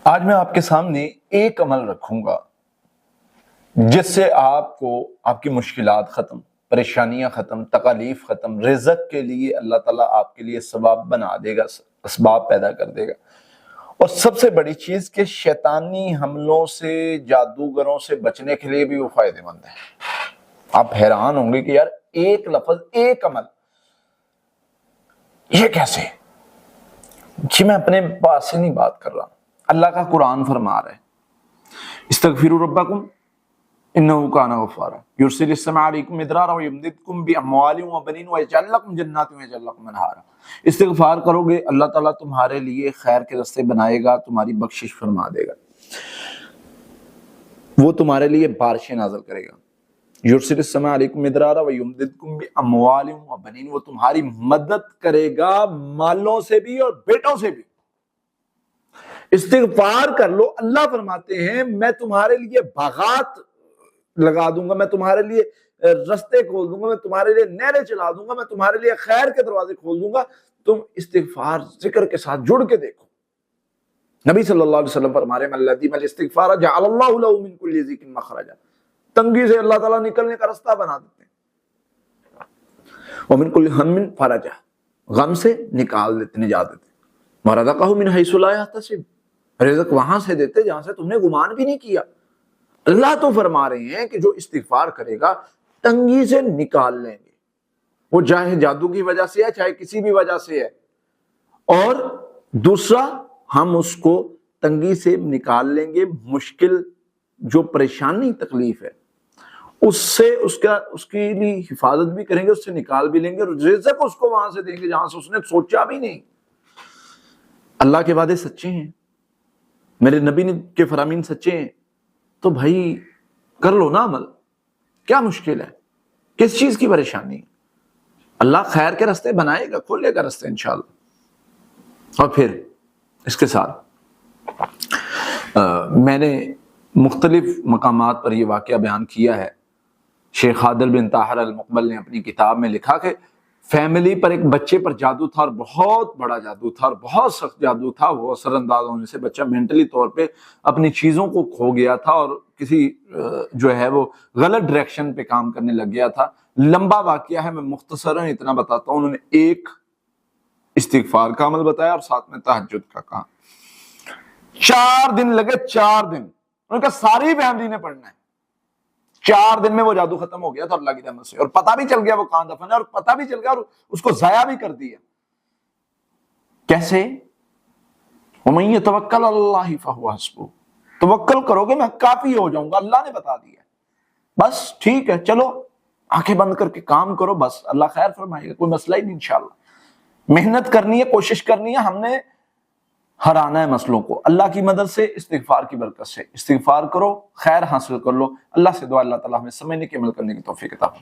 آج میں آپ کے سامنے ایک عمل رکھوں گا جس سے آپ کو آپ کی مشکلات ختم، پریشانیاں ختم، تکالیف ختم، رزق کے لیے اللہ تعالیٰ آپ کے لیے ثواب بنا دے گا، اسباب پیدا کر دے گا۔ اور سب سے بڑی چیز کہ شیطانی حملوں سے، جادوگروں سے بچنے کے لیے بھی وہ فائدہ مند ہے۔ آپ حیران ہوں گے کہ یار ایک لفظ، ایک عمل، یہ کیسے؟ جی میں اپنے پاس سے نہیں بات کر رہا، اللہ کا قرآن فرما رہا ہے استغفروا ربکم انہ کان غفارا یرسل السماء علیکم مدرارا ویمددکم باموال وبنین ویجعل لکم جنات ویجعل لکم انہارا۔ استغفار کرو گے اللہ تعالیٰ تمہارے لیے خیر کے راستے بنائے گا، تمہاری بخشش فرما دے گا، وہ تمہارے لیے بارشیں نازل کرے گا۔ یرسل السماء علیکم مدرارا ویمددکم باموال وبنین، وہ تمہاری مدد کرے گا مالوں سے بھی اور بیٹوں سے بھی۔ استغفار کر لو، اللہ فرماتے ہیں میں تمہارے لیے باغات لگا دوں گا، میں تمہارے لیے رستے کھول دوں گا، میں تمہارے لیے نہریں چلا دوں گا، میں تمہارے لیے خیر کے دروازے کھول دوں گا۔ تم استغفار ذکر کے ساتھ جڑ کے دیکھو۔ نبی صلی اللہ علیہ وسلم فرما رہے ہیں الذی بالاستغفار جعل اللہ له من کل ضیق مخرجا، تنگی سے اللہ تعالیٰ نکلنے کا راستہ بنا دیتے ہیں۔ ومن کل ہم فرجا، غم سے نکال دیتے، نجات دیتے۔ ورزقہ من حیث لا یحتسب، رزق وہاں سے دیتے جہاں سے تم نے گمان بھی نہیں کیا۔ اللہ تو فرما رہے ہیں کہ جو استغفار کرے گا تنگی سے نکال لیں گے، وہ چاہے جادو کی وجہ سے ہے چاہے کسی بھی وجہ سے ہے۔ اور دوسرا، ہم اس کو تنگی سے نکال لیں گے، مشکل جو پریشانی تکلیف ہے اس سے اس کے لیے حفاظت بھی کریں گے، اس سے نکال بھی لیں گے، اور رزق اس کو وہاں سے دیں گے جہاں سے اس نے سوچا بھی نہیں۔ اللہ کے وعدے سچے ہیں، میرے نبی کے فرامین سچے ہیں، تو بھائی کر لو نا عمل، کیا مشکل ہے، کس چیز کی پریشانی؟ اللہ خیر کے راستے بنائے گا، کھولے گا راستے انشاءاللہ۔ اور پھر اس کے ساتھ میں نے مختلف مقامات پر یہ واقعہ بیان کیا ہے۔ شیخ عادل بن طاہر المقبل نے اپنی کتاب میں لکھا کہ فیملی پر ایک بچے پر جادو تھا، اور بہت بڑا جادو تھا، اور بہت سخت جادو تھا۔ وہ اثر انداز ہونے سے بچہ مینٹلی طور پہ اپنی چیزوں کو کھو گیا تھا، اور کسی جو ہے وہ غلط ڈائریکشن پہ کام کرنے لگ گیا تھا۔ لمبا واقعہ ہے، میں مختصراً اتنا بتاتا ہوں۔ انہوں نے ایک استغفار کا عمل بتایا اور ساتھ میں تہجد کا کہا۔ 4 دن لگے، 4 دن، انہوں نے کہا ساری فیملی نے پڑھنا ہے۔ 4 دن میں وہ جادو ختم ہو گیا تھا اللہ کی رحمت سے، اور پتہ بھی چل گیا وہ کہاں دفن ہے، اور پتہ بھی چل گیا اور اس کو ضائع بھی کر دیا۔ کیسے؟ وَمَن يَتَوَكَّلْ عَلَى اللَّهِ فَهُوَ حَسْبُهُ، توکل کرو گے میں کافی ہو جاؤں گا، اللہ نے بتا دیا۔ بس ٹھیک ہے، چلو آنکھیں بند کر کے کام کرو، بس اللہ خیر فرمائے گا، کوئی مسئلہ ہی نہیں انشاءاللہ۔ محنت کرنی ہے، کوشش کرنی ہے، ہم نے ہرانا ہے مسئلوں کو اللہ کی مدد سے، استغفار کی برکت سے۔ استغفار کرو، خیر حاصل کر لو۔ اللہ سے دعا اللہ تعالیٰ ہمیں سمجھنے کے عمل کرنے کی توفیق عطا فرمائے۔